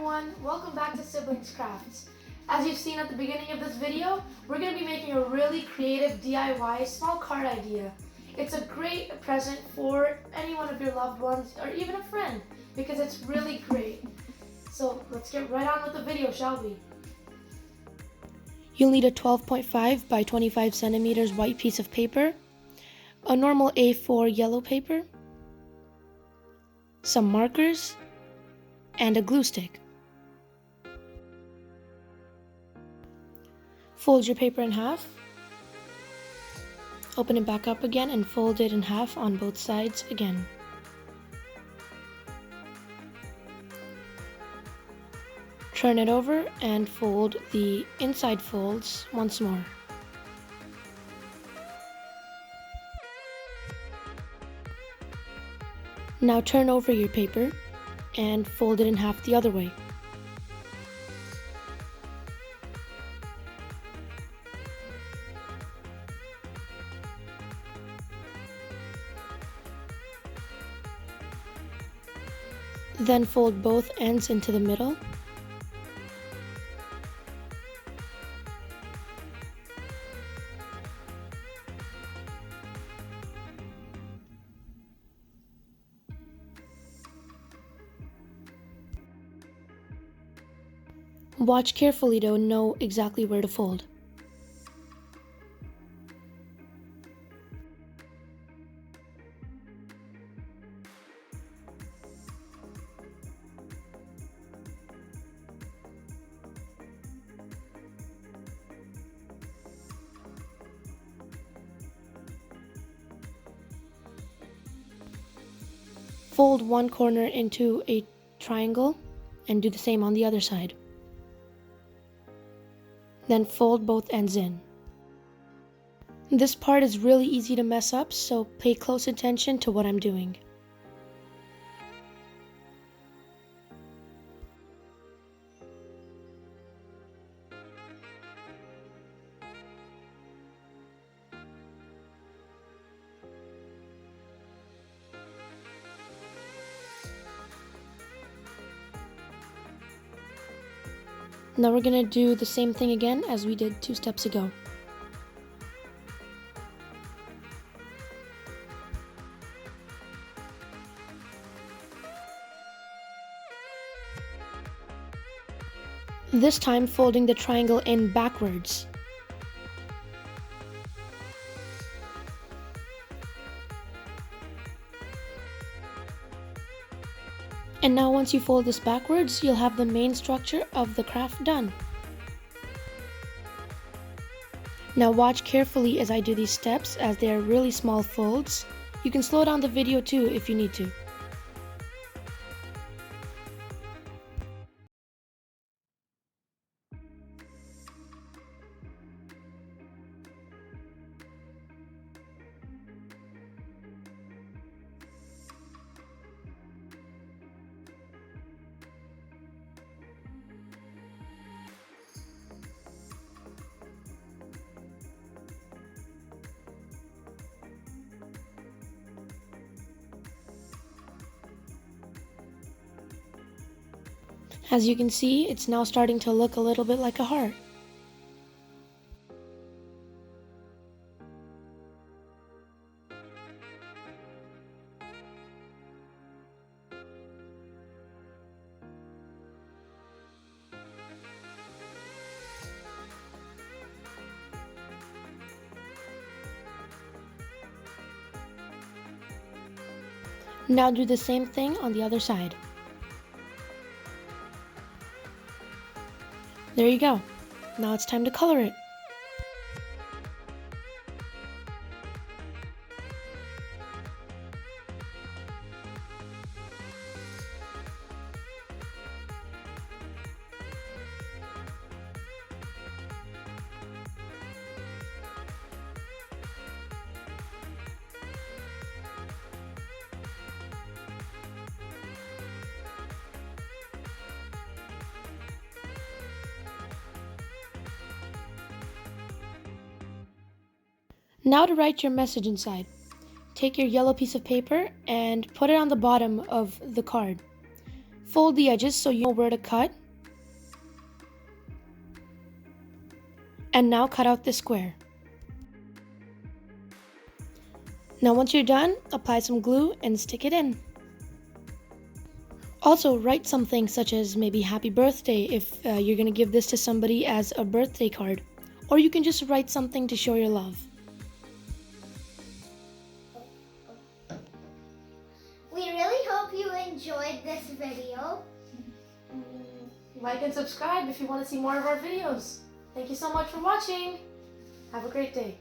everyone, welcome back to Siblings Crafts. As you've seen at the beginning of this video, we're going to be making a really creative DIY small card idea. It's a great present for any one of your loved ones or even a friend because it's really great. So let's get right on with the video, shall we? You'll need a 12.5 by 25 centimeters white piece of paper, a normal A4 yellow paper, some markers, and a glue stick. Fold your paper in half, open it back up again and fold it in half on both sides again. Turn it over and fold the inside folds once more. Now turn over your paper and fold it in half the other way. Then fold both ends into the middle. Watch carefully to know exactly where to fold. Fold one corner into a triangle and do the same on the other side. Then fold both ends in. This part is really easy to mess up, so pay close attention to what I'm doing. Now we're going to do the same thing again as we did 2 steps ago. This time folding the triangle in backwards. And now once you fold this backwards, you'll have the main structure of the craft done. Now watch carefully as I do these steps, as they are really small folds. You can slow down the video too if you need to. As you can see, it's now starting to look a little bit like a heart. Now do the same thing on the other side. There you go. Now it's time to color it. Now to write your message inside. Take your yellow piece of paper and put it on the bottom of the card. Fold the edges so you know where to cut. And now cut out the square. Now once you're done, apply some glue and stick it in. Also write something such as maybe happy birthday if you're going to give this to somebody as a birthday card. Or you can just write something to show your love. We really hope you enjoyed this video. Like and subscribe if you want to see more of our videos. Thank you so much for watching. Have a great day.